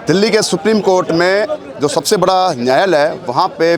दिल्ली के supreme court में जो सबसे बड़ा न्यायालय है वहाँ पे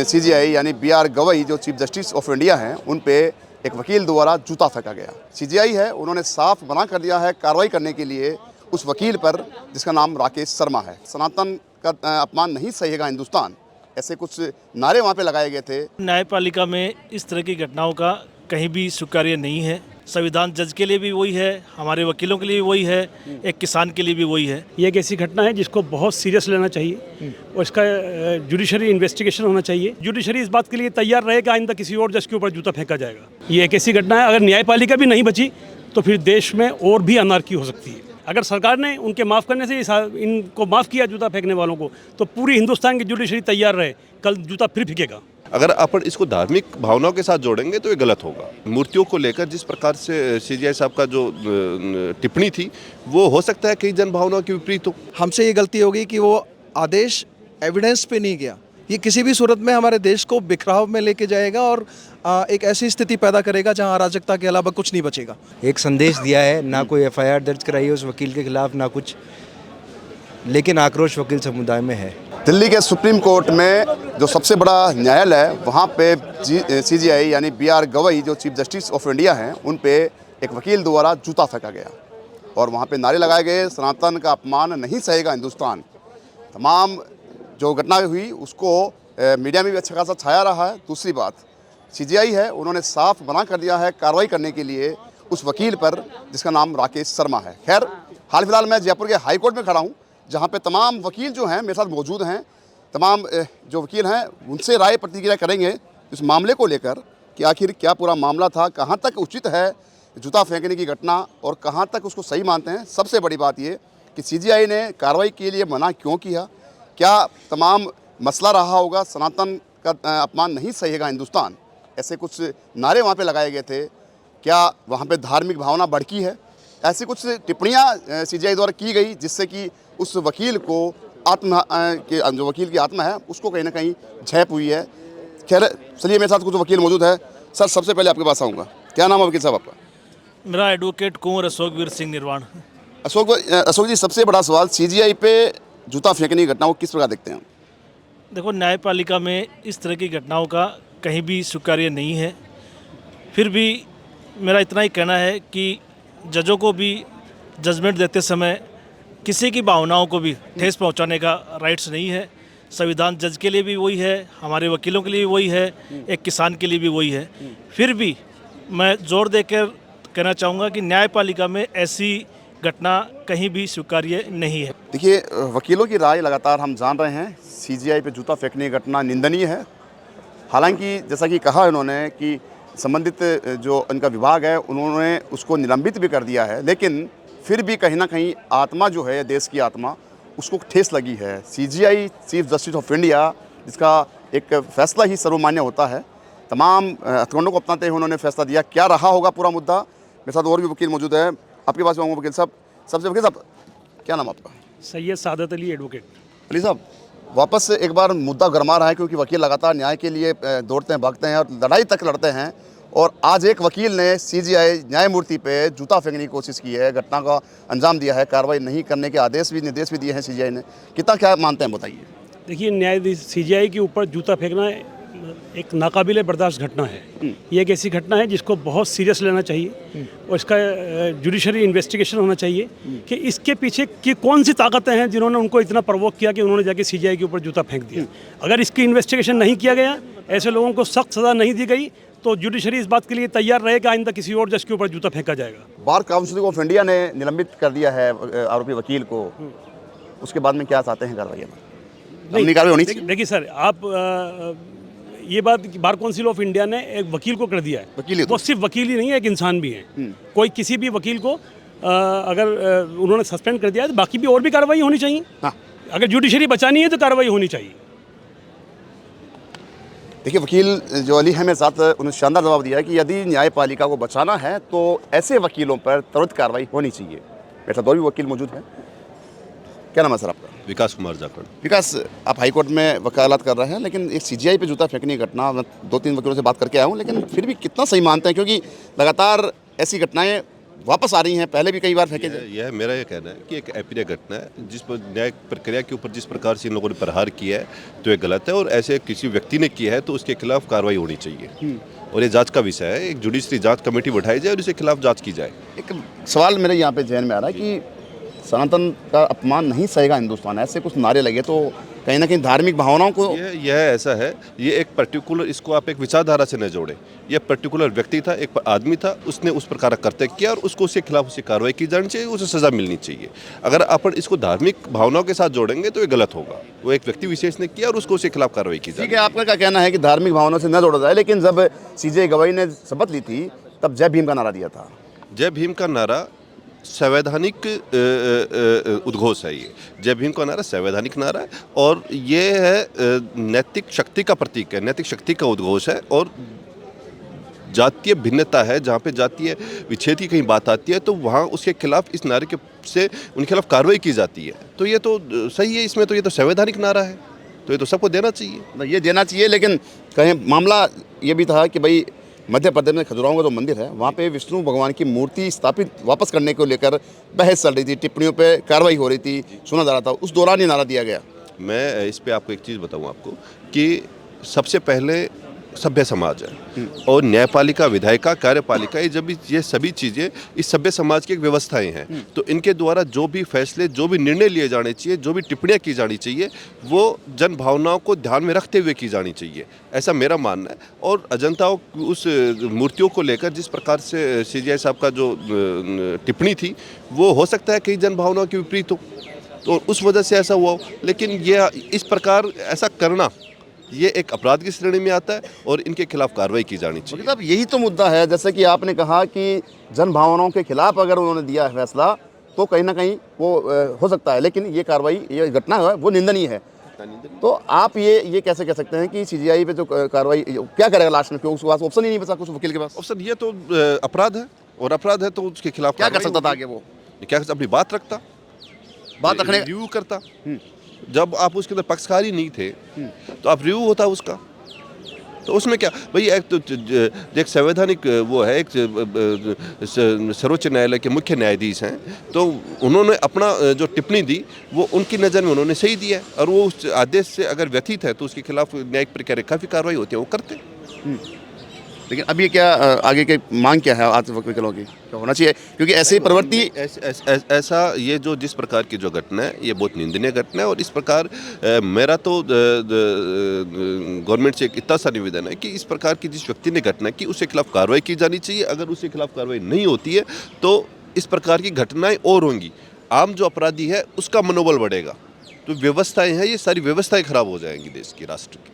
सीजीआई यानी बीआर गवई जो चीफ जस्टिस ऑफ इंडिया हैं उन पे एक वकील द्वारा जूता फेंका गया। सीजीआई है, उन्होंने साफ मना कर दिया है कार्रवाई करने के लिए उस वकील पर जिसका नाम राकेश शर्मा है। सनातन का अपमान नहीं सहेगा हिंदुस्तान, ऐसे कुछ नारे वहाँ पे लगाए गए थे। न्यायपालिका में इस तरह की घटनाओं का कहीं भी स्वीकार्य नहीं है। संविधान जज के लिए भी वही है, हमारे वकीलों के लिए भी वही है, एक किसान के लिए भी वही है। ये एक ऐसी घटना है जिसको बहुत सीरियस लेना चाहिए और इसका जुडिशरी इन्वेस्टिगेशन होना चाहिए। जुडिशरी इस बात के लिए तैयार रहेगा आइंदा किसी और जज के ऊपर जूता फेंका जाएगा। ये एक ऐसी घटना है, अगर न्यायपालिका भी नहीं बची तो फिर देश में और भी अनार्की हो सकती है। अगर सरकार ने उनके माफ़ करने से इनको माफ़ किया जूता फेंकने वालों को, तो पूरी हिंदुस्तान की जुडिशरी तैयार रहे, कल जूता फिर फेंकेगा। अगर अपन इसको धार्मिक भावनाओं के साथ जोड़ेंगे तो ये गलत होगा। मूर्तियों को लेकर जिस प्रकार से सीजीआई साहब का जो टिप्पणी थी वो हो सकता है कई जन भावनाओं के विपरीत हो। हमसे ये गलती हो गई कि वो आदेश एविडेंस पे नहीं गया। ये किसी भी सूरत में हमारे देश को बिखराव में लेके जाएगा और एक ऐसी स्थिति पैदा करेगा जहां अराजकता के अलावा कुछ नहीं बचेगा। एक संदेश दिया है, ना कोई एफआईआर दर्ज कराई है उस वकील के खिलाफ, ना कुछ, लेकिन आक्रोश वकील समुदाय में है। दिल्ली के सुप्रीम कोर्ट में जो सबसे बड़ा न्यायालय है वहाँ पे सीजीआई यानी बीआर गवई जो चीफ जस्टिस ऑफ इंडिया हैं उन पे एक वकील द्वारा जूता फेंका गया और वहाँ पे नारे लगाए गए, सनातन का अपमान नहीं सहेगा हिंदुस्तान। तमाम जो घटना हुई उसको मीडिया में भी अच्छा खासा छाया रहा है। दूसरी बात, सीजीआई है, उन्होंने साफ मना कर दिया है कार्रवाई करने के लिए उस वकील पर जिसका नाम राकेश शर्मा है। खैर, हाल फिलहाल मैं जयपुर के हाई कोर्ट में खड़ा हूँ जहाँ पे तमाम वकील जो हैं मेरे साथ मौजूद हैं। तमाम जो वकील हैं उनसे राय प्रतिक्रिया करेंगे इस मामले को लेकर कि आखिर क्या पूरा मामला था, कहाँ तक उचित है जूता फेंकने की घटना और कहाँ तक उसको सही मानते हैं। सबसे बड़ी बात ये कि सीजीआई ने कार्रवाई के लिए मना क्यों किया, क्या तमाम मसला रहा होगा, सनातन का अपमान नहीं सहेगा हिंदुस्तान, ऐसे कुछ नारे वहाँ पे लगाए गए थे, क्या वहाँ पे धार्मिक भावना भड़की है, ऐसी कुछ टिप्पणियाँ सीजीआई द्वारा की गई जिससे कि उस वकील को जो वकील की आत्मा है उसको कहीं ना कहीं झेप हुई है। खैर, चलिए मेरे साथ कुछ वकील मौजूद है। सर, सबसे पहले आपके पास आऊँगा, क्या नाम है वकील साहब आपका? मेरा एडवोकेट कुंवर अशोकवीर सिंह निर्वाण। अशोक जी, सबसे बड़ा सवाल, सीजीआई पे जूता फेंकने की घटना को किस प्रकार देखते हैं? देखो, न्यायपालिका में इस तरह की घटनाओं का कहीं भी स्वीकार्य नहीं है। फिर भी मेरा इतना ही कहना है कि जजों को भी जजमेंट देते समय किसी की भावनाओं को भी ठेस पहुंचाने का राइट्स नहीं है। संविधान जज के लिए भी वही है, हमारे वकीलों के लिए भी वही है, एक किसान के लिए भी वही है। फिर भी मैं जोर देकर कहना चाहूँगा कि न्यायपालिका में ऐसी घटना कहीं भी स्वीकार्य नहीं है। देखिए, वकीलों की राय लगातार हम जान रहे हैं, सीजीआई पे जूता फेंकने की घटना निंदनीय है। हालांकि जैसा कि कहा इन्होंने कि संबंधित जो इनका विभाग है उन्होंने उसको निलंबित भी कर दिया है, लेकिन फिर भी कहीं ना कहीं आत्मा जो है देश की आत्मा उसको ठेस लगी है। CGI chief justice of India जिसका एक फैसला ही सर्वमान्य होता है, तमाम हथकंडों को अपनाते हुए उन्होंने फैसला दिया। क्या रहा होगा पूरा मुद्दा? मेरे साथ और भी वकील मौजूद है, आपके पास आऊँगा वकील साहब। सबसे वकील साहब, क्या नाम आपका? सैयद सादत अली, एडवोकेट। अली साहब, वापस एक बार मुद्दा गरमा रहा है क्योंकि वकील लगातार न्याय के लिए दौड़ते हैं, भागते हैं और लड़ाई तक लड़ते हैं, और आज एक वकील ने सीजीआई न्यायमूर्ति पे जूता फेंकने की कोशिश की है, घटना का अंजाम दिया है, कार्रवाई नहीं करने के निर्देश भी दिए हैं सीजीआई ने। कितना क्या मानते हैं बताइए? देखिए, न्यायाधीश सीजीआई के ऊपर जूता फेंकना एक नाकाबिले बर्दाश्त घटना है। ये एक ऐसी घटना है जिसको बहुत सीरियस लेना चाहिए और इसका जुडिशरी इन्वेस्टिगेशन होना चाहिए कि इसके पीछे की कौन सी ताकतें हैं जिन्होंने उनको इतना प्रवोक किया कि उन्होंने जाके सीजीआई के ऊपर जूता फेंक दिया। अगर इसकी इन्वेस्टिगेशन नहीं किया गया, ऐसे लोगों को सख्त सज़ा नहीं दी गई, तो जुडिशरी इस बात के लिए तैयार रहेगा आइंदा किसी और जज के ऊपर जूता फेंका जाएगा। बार काउंसिल ऑफ इंडिया ने निलंबित कर दिया है आरोपी वकील को, उसके बाद में क्या चाहते हैं कार्रवाई? कार्रवाई होनी चाहिए। देखिए सर, आप ये बात बार काउंसिल ऑफ इंडिया ने एक वकील को कर दिया है। वकील वो सिर्फ वकील ही नहीं है, एक इंसान भी है। कोई किसी भी वकील को अगर उन्होंने सस्पेंड कर दिया है तो बाकी भी और भी कार्रवाई होनी चाहिए। हाँ। अगर जुडिशरी बचानी है तो कार्रवाई होनी चाहिए। देखिए, वकील जो अली है मेरे साथ, उन्होंने शानदार जवाब दिया है कि यदि न्यायपालिका को बचाना है तो ऐसे वकीलों पर त्वरित कार्रवाई होनी चाहिए। मेरे साथ और भी वकील मौजूद हैं। क्या नाम है सर आपका? विकास कुमार जाखड़। विकास, आप हाईकोर्ट में वकालत कर रहे हैं, लेकिन एक सीजीआई पे जूता फेंकने की घटना, मैं 2-3 वकीलों से बात करके आया हूँ, लेकिन फिर भी कितना सही मानते हैं? क्योंकि लगातार ऐसी घटनाएं वापस आ रही हैं, पहले भी कई बार फेंके यह मेरा ये कहना है कि एक अप्रिय घटना है जिस पर न्याय प्रक्रिया के ऊपर जिस प्रकार से इन लोगों ने प्रहार किया है तो ये गलत है, और ऐसे किसी व्यक्ति ने किया है तो उसके खिलाफ कार्रवाई होनी चाहिए और ये जांच का विषय है। एक जुडिशरी जांच कमेटी बैठाई जाए और इसके खिलाफ जांच की जाए। एक सवाल मेरे यहाँ पे जहन में आ रहा है कि सनातन का अपमान नहीं सहेगा हिंदुस्तान, ऐसे कुछ नारे लगे तो कहीं ना कहीं धार्मिक भावनाओं को यह ऐसा है, ये एक पर्टिकुलर, इसको आप एक विचारधारा से न जोड़े। यह पर्टिकुलर व्यक्ति था, एक आदमी था, उसने उस प्रकार का कर्तव्य किया और उसको उसके खिलाफ उसकी कार्रवाई की जानी चाहिए, उसे सजा मिलनी चाहिए। अगर अपन इसको धार्मिक भावनाओं के साथ जोड़ेंगे तो ये गलत होगा। वो एक व्यक्ति विशेष ने किया और उसको उसके खिलाफ कार्रवाई की जाए। ठीक है, आपका क्या कहना है कि धार्मिक भावनाओं से न जोड़ा जाए, लेकिन जब सीजे गवई ने शपथ ली थी तब जय भीम का नारा दिया था। जय भीम का नारा संवैधानिक उद्घोष है। ये जय भीम का नारा संवैधानिक नारा है और ये है नैतिक शक्ति का प्रतीक है, नैतिक शक्ति का उद्घोष है। और जातीय भिन्नता है, जहाँ पे जातीय विच्छेद की कहीं बात आती है तो वहाँ उसके खिलाफ इस नारे के से उनके खिलाफ कार्रवाई की जाती है। तो ये तो सही है, इसमें तो ये तो संवैधानिक नारा है, तो ये तो सबको देना चाहिए। ये देना चाहिए, लेकिन कहीं मामला ये भी था कि भाई मध्य प्रदेश में खजुराहो का जो मंदिर है वहाँ पे विष्णु भगवान की मूर्ति स्थापित वापस करने को लेकर बहस चल रही थी, टिप्पणियों पे कार्रवाई हो रही थी, सुना जा रहा था, उस दौरान ये नारा दिया गया। मैं इस पे आपको एक चीज़ बताऊं आपको कि सबसे पहले सभ्य समाज है और न्यायपालिका, विधायिका, कार्यपालिका, ये सभी चीज़ें इस सभ्य समाज की एक व्यवस्थाएं हैं। तो इनके द्वारा जो भी फैसले, जो भी निर्णय लिए जाने चाहिए, जो भी टिप्पणियां की जानी चाहिए, वो जन भावनाओं को ध्यान में रखते हुए की जानी चाहिए, ऐसा मेरा मानना है। और अजंता उस मूर्तियों को लेकर जिस प्रकार से सीजीआई साहब का जो टिप्पणी थी वो हो सकता है कई जन भावनाओं के विपरीत हो तो उस वजह से ऐसा हुआ हो, लेकिन ये इस प्रकार ऐसा करना ये एक अपराध की श्रेणी में आता है और इनके खिलाफ कार्रवाई की जानी चाहिए। मतलब यही तो मुद्दा है, जैसे कि आपने कहा कि जन भावनाओं के खिलाफ अगर उन्होंने दिया है फैसला तो कहीं ना कहीं वो हो सकता है, लेकिन ये कार्रवाई, ये घटना है वो निंदनीय है। तो आप ये कैसे कह सकते हैं कि सीजीआई पे जो कार्रवाई क्या करेगा लास्ट में, क्योंकि उसके पास ऑप्शन ही नहीं बचा कुछ वकील के पास। ऑप्शन ये तो अपराध है और अपराध है तो उसके खिलाफ क्या कर सकता था आगे? वो क्या अपनी बात रखता, बात रखने रिव्यू करता। जब आप उसके अंदर पक्षकारी नहीं थे तो आप रिव्यू होता उसका, तो उसमें क्या भाई, एक तो एक संवैधानिक वो है, एक सर्वोच्च न्यायालय के मुख्य न्यायाधीश हैं, तो उन्होंने अपना जो टिप्पणी दी वो उनकी नज़र में उन्होंने सही दिया और वो उस आदेश से अगर व्यथित है तो उसके खिलाफ न्यायिक प्रक्रिया काफ़ी कार्रवाई होती है, वो करते। लेकिन अब ये क्या आगे की मांग क्या है आज वकीलों की, क्या होना चाहिए? क्योंकि ऐसी प्रवृत्ति ऐसा ये जो जिस प्रकार की जो घटना है ये बहुत निंदनीय घटना है और इस प्रकार मेरा तो गवर्नमेंट से एक इतना सा निवेदन है कि इस प्रकार की जिस व्यक्ति ने घटना की उसके खिलाफ कार्रवाई की जानी चाहिए। अगर उसके खिलाफ कार्रवाई नहीं होती है तो इस प्रकार की घटनाएं और होंगी, आम जो अपराधी है उसका मनोबल बढ़ेगा, तो व्यवस्थाएं हैं ये सारी व्यवस्थाएं खराब हो जाएंगी देश की, राष्ट्र की।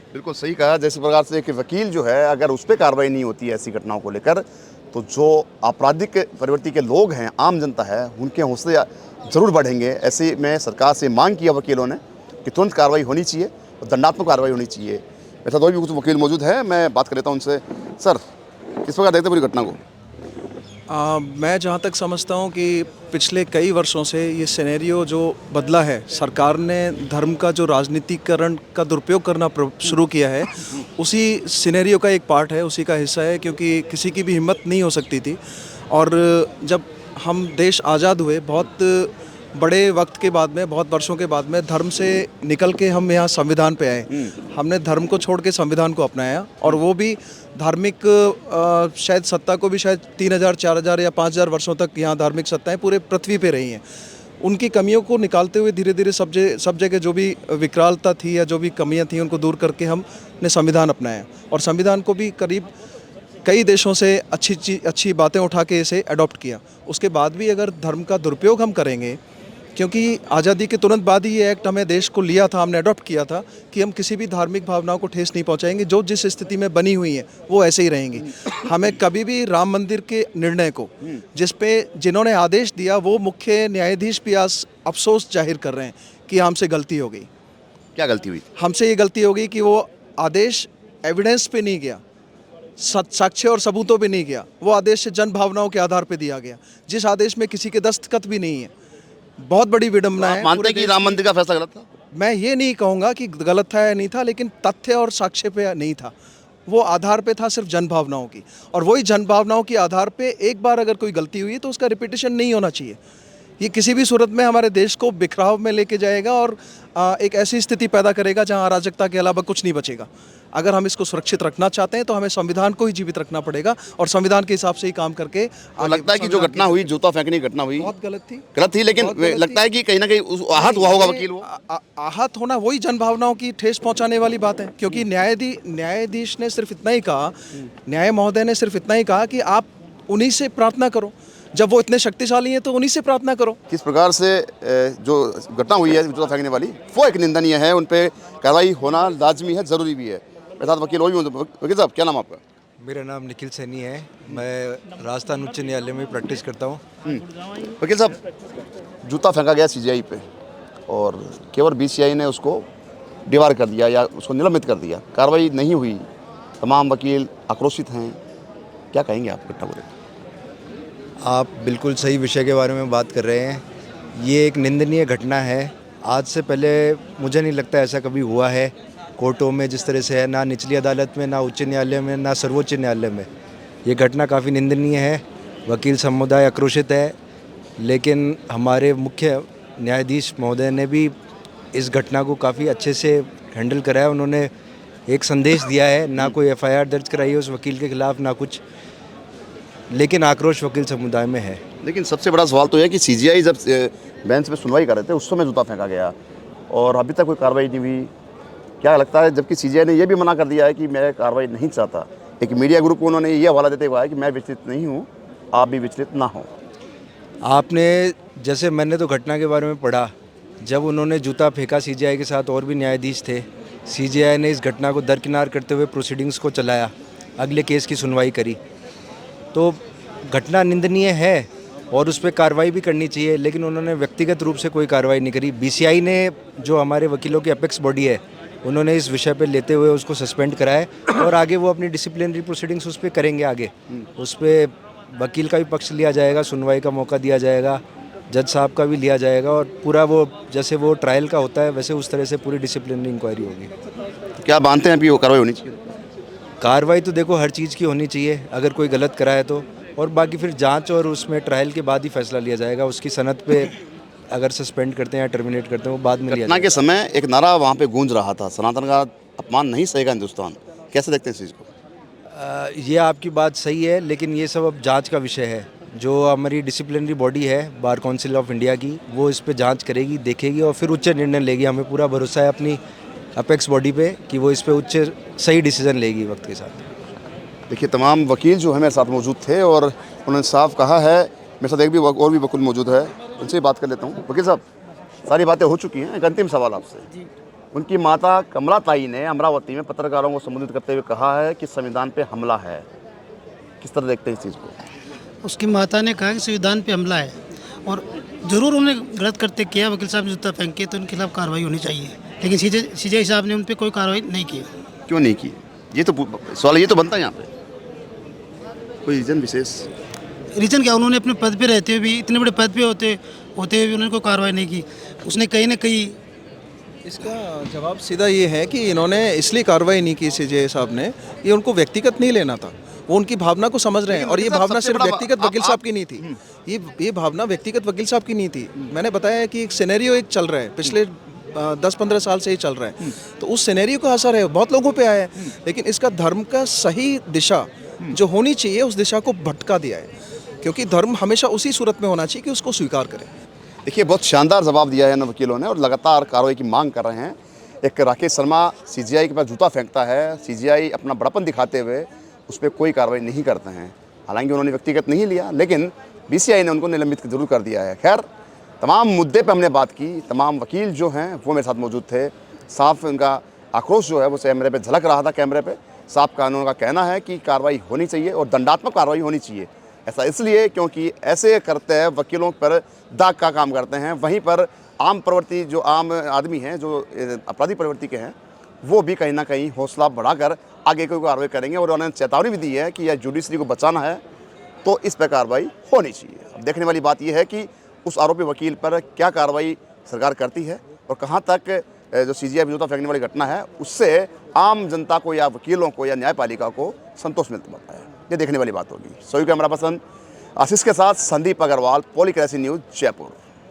बिल्कुल सही कहा। जैसे प्रकार से एक वकील जो है अगर उस पर कार्रवाई नहीं होती है ऐसी घटनाओं को लेकर, तो जो आपराधिक प्रवृत्ति के लोग हैं, आम जनता है, उनके हौसले ज़रूर बढ़ेंगे। ऐसे में सरकार से मांग किया वकीलों ने कि तुरंत कार्रवाई होनी चाहिए और दंडात्मक कार्रवाई होनी चाहिए। वैसा तो भी कुछ वकील मौजूद है, मैं बात कर लेता हूँ उनसे। सर, किस प्रकार देखते पूरी घटना को? मैं जहाँ तक समझता हूँ कि पिछले कई वर्षों से ये सिनेरियो जो बदला है, सरकार ने धर्म का जो राजनीतिकरण का दुरुपयोग करना शुरू किया है, उसी सिनेरियो का एक पार्ट है, उसी का हिस्सा है, क्योंकि किसी की भी हिम्मत नहीं हो सकती थी। और जब हम देश आज़ाद हुए, बहुत बड़े वक्त के बाद में, बहुत वर्षों के बाद में धर्म से निकल के हम यहाँ संविधान पे आए। हमने धर्म को छोड़ के संविधान को अपनाया और वो भी धार्मिक शायद सत्ता को भी शायद 3000, 4000 या 5000 वर्षों तक यहाँ धार्मिक सत्ताएं पूरे पृथ्वी पे रही हैं। उनकी कमियों को निकालते हुए धीरे धीरे सब जगह जो भी विकरालता थी या जो भी कमियाँ थी उनको दूर करके हमने संविधान अपनाया और संविधान को भी करीब कई देशों से अच्छी बातें उठा के इसे अडॉप्ट किया। उसके बाद भी अगर धर्म का दुरुपयोग हम करेंगे, क्योंकि आज़ादी के तुरंत बाद ही ये एक्ट हमें देश को लिया था, हमने अडॉप्ट किया था कि हम किसी भी धार्मिक भावनाओं को ठेस नहीं पहुंचाएंगे, जो जिस स्थिति में बनी हुई है वो ऐसे ही रहेंगी। हमें कभी भी राम मंदिर के निर्णय को, जिस पे जिन्होंने आदेश दिया वो मुख्य न्यायाधीश भी आज अफसोस जाहिर कर रहे हैं कि हमसे गलती हो गई। क्या गलती हुई? हमसे ये गलती हो गई कि वो आदेश एविडेंस पे नहीं गया, साक्ष्य और सबूतों पे नहीं गया, वो आदेश जन भावनाओं के आधार पे दिया गया, जिस आदेश में किसी के दस्तखत भी नहीं है। बहुत बड़ी विडंबना है। मानते हैं कि राम मंदिर का फैसला गलत था? मैं ये नहीं कहूँगा कि गलत था या नहीं था, लेकिन तथ्य और साक्ष्य पे नहीं था। वो आधार पे था सिर्फ जनभावनाओं की, और वही जनभावनाओं के आधार पे एक बार अगर कोई गलती हुई तो उसका रिपीटेशन नहीं होना चाहिए। ये किसी भी सूरत में हमारे देश को बिखराव में लेके जाएगा और एक ऐसी स्थिति पैदा करेगा जहां अराजकता के अलावा कुछ नहीं बचेगा। अगर हम इसको सुरक्षित रखना चाहते हैं तो हमें संविधान को ही जीवित रखना पड़ेगा और संविधान के हिसाब से ही काम करके तो लगता है कि जो घटना हुई, जूता फेंकने की घटना हुई, बहुत गलत थी, लेकिन बहुत गलत लगता थी। है कि कहीं ना कहीं आहत हुआ होगा वकील वो। आहत होना वही जनभावनाओं की ठेस पहुंचाने वाली बात है, क्योंकि न्यायाधीश ने सिर्फ इतना ही कहा, न्याय महोदय ने सिर्फ इतना ही कहा कि आप उन्हीं से प्रार्थना करो, जब वो इतने शक्तिशाली हैं तो उन्हीं से प्रार्थना करो। किस प्रकार से जो घटना हुई है जूता फेंकने वाली, वो एक निंदनीय है, उन पे कार्रवाई होना लाजमी है, ज़रूरी भी है। मेरे साथ वकील और भी होंगे। वकील साहब, क्या नाम आपका? मेरा नाम निखिल सैनी है, मैं राजस्थान उच्च न्यायालय में प्रैक्टिस करता हूँ। वकील साहब, जूता फेंका गया सीजीआई पे और केवल बीसीआई ने उसको दीवार कर दिया या उसको निलंबित कर दिया, कार्रवाई नहीं हुई, तमाम वकील आक्रोशित हैं, क्या कहेंगे आप घटना को? आप बिल्कुल सही विषय के बारे में बात कर रहे हैं। ये एक निंदनीय घटना है। आज से पहले मुझे नहीं लगता ऐसा कभी हुआ है कोर्टों में जिस तरह से है, ना निचली अदालत में, ना उच्च न्यायालय में, ना सर्वोच्च न्यायालय में। ये घटना काफ़ी निंदनीय है। वकील समुदाय आक्रोशित है, लेकिन हमारे मुख्य न्यायाधीश महोदय ने भी इस घटना को काफ़ी अच्छे से हैंडल करा है। उन्होंने एक संदेश दिया है, ना कोई एफआईआर दर्ज कराई है उस वकील के खिलाफ, ना कुछ, लेकिन आक्रोश वकील समुदाय में है। लेकिन सबसे बड़ा सवाल तो यह है कि सीजीआई जब बेंच पे सुनवाई कर रहे थे उस समय जूता फेंका गया और अभी तक कोई कार्रवाई नहीं हुई। क्या लगता है, जबकि सीजीआई ने यह भी मना कर दिया है कि मैं कार्रवाई नहीं चाहता, एक मीडिया ग्रुप को उन्होंने ये हवाला देते हुआ है कि मैं विचलित नहीं हूँ, आप भी विचलित ना हो। आपने जैसे, मैंने तो घटना के बारे में पढ़ा, जब उन्होंने जूता फेंका सीजीआई के साथ और भी न्यायाधीश थे, सीजीआई ने इस घटना को दरकिनार करते हुए प्रोसीडिंग्स को चलाया, अगले केस की सुनवाई करी। तो घटना निंदनीय है और उस पर कार्रवाई भी करनी चाहिए, लेकिन उन्होंने व्यक्तिगत रूप से कोई कार्रवाई नहीं करी। बीसीआई ने, जो हमारे वकीलों की अपेक्स बॉडी है, उन्होंने इस विषय पे लेते हुए उसको सस्पेंड कराया और आगे वो अपनी डिसिप्लिनरी प्रोसीडिंग्स उस पर करेंगे। आगे उस पर वकील का भी पक्ष लिया जाएगा, सुनवाई का मौका दिया जाएगा, जज साहब का भी लिया जाएगा और पूरा वो जैसे वो ट्रायल का होता है वैसे उस तरह से पूरी डिसिप्लिनरी इंक्वायरी होगी। क्या मानते हैं अभी वो कार्रवाई होनी चाहिए? कार्रवाई तो देखो हर चीज़ की होनी चाहिए अगर कोई गलत करा है तो, और बाकी फिर जांच और उसमें ट्रायल के बाद ही फैसला लिया जाएगा। उसकी सनद पे अगर सस्पेंड करते हैं या टर्मिनेट करते हैं वो बाद में लिया घटना के समय एक नारा वहाँ पे गूंज रहा था, सनातन का अपमान नहीं सहेगा हिंदुस्तान, कैसे देखते हैं इस चीज़ को? ये आपकी बात सही है, लेकिन ये सब अब जांच का विषय है। जो हमारी डिसिप्लिनरी बॉडी है बार काउंसिल ऑफ इंडिया की, वो इस पे जांच करेगी, देखेगी और फिर उच्च निर्णय लेगी। हमें पूरा भरोसा है अपनी अपेक्स बॉडी पे कि वो इस पे उच्च सही डिसीजन लेगी वक्त के साथ। देखिए, तमाम वकील जो है मेरे साथ मौजूद थे और उन्होंने साफ कहा है, मेरे साथ एक भी और भी वकील मौजूद है, उनसे बात कर लेता हूँ। वकील साहब, सारी बातें हो चुकी हैं, एक अंतिम सवाल आपसे। उनकी माता कमला ताई ने अमरावती में पत्रकारों को संबोधित करते हुए कहा है कि संविधान पे हमला है, किस तरह देखते हैं इस चीज़ को? उसकी माता ने कहा कि संविधान पे हमला है और ज़रूर उन्होंने गलत करते किया, वकील साहब ने जूता फेंक के, तो उनके खिलाफ कार्रवाई होनी चाहिए, लेकिन सीजीआई साहब ने उन पर कोई कार्रवाई नहीं की। क्यों नहीं की? ये तो सवाल ये तो बनता है यहाँ पे, कोई रीज़न विशेष? रीज़न क्या, उन्होंने अपने पद पे रहते हुए भी, इतने बड़े पद पे होते हुए भी उन्होंने कोई कार्रवाई नहीं की। उसने कहीं ना कहीं इसका जवाब सीधा ये है कि इन्होंने इसलिए कार्रवाई नहीं की सीजीआई साहब ने, ये उनको व्यक्तिगत नहीं लेना था, वो उनकी भावना को समझ रहे हैं। और ये भावना सिर्फ व्यक्तिगत वकील साहब की नहीं थी, ये भावना व्यक्तिगत वकील साहब की नहीं थी। मैंने बताया कि एक सिनेरियो एक चल रहा है, पिछले 10-15 साल से ही चल रहा है, तो उस सिनेरियो का असर है, बहुत लोगों पे आया है, लेकिन इसका धर्म का सही दिशा जो होनी चाहिए उस दिशा को भटका दिया है, क्योंकि धर्म हमेशा उसी सूरत में होना चाहिए कि उसको स्वीकार करें। देखिए, बहुत शानदार जवाब दिया है इन वकीलों ने और लगातार कार्रवाई की मांग कर रहे हैं। एक राकेश शर्मा सीजीआई के पास जूता फेंकता है, सीजीआई अपना बड़ापन दिखाते हुए उस पर कोई कार्रवाई नहीं करते हैं। हालांकि उन्होंने व्यक्तिगत नहीं लिया, लेकिन बीसीआई ने उनको निलंबित जरूर कर दिया है। खैर, तमाम मुद्दे पर हमने बात की, तमाम वकील जो हैं वो मेरे साथ मौजूद थे। साफ उनका आक्रोश जो है वो कैमरे पे झलक रहा था, कैमरे पे साफ कानून का कहना है कि कार्रवाई होनी चाहिए और दंडात्मक कार्रवाई होनी चाहिए। ऐसा इसलिए क्योंकि ऐसे करते हैं वकीलों पर दाग का काम करते हैं, वहीं पर आम प्रवृत्ति जो आम आदमी हैं, जो अपराधी प्रवृत्ति के हैं, वो भी कहीं ना कहीं हौसला बढ़ाकर आगे कोई कार्रवाई करेंगे। और उन्होंने चेतावनी भी दी है कि यह जुडिशरी को बचाना है तो इस पर कार्रवाई होनी चाहिए। अब देखने वाली बात यह है कि उस आरोपी वकील पर क्या कार्रवाई सरकार करती है और कहाँ तक जो CGI पे जूता फेंकने वाली घटना है, उससे आम जनता को या वकीलों को या न्यायपालिका को संतोष मिलता है। ये देखने वाली बात होगी। सभी कैमरा पर्सन आशीष के साथ संदीप अग्रवाल, पॉलिटिकल न्यूज़, जयपुर।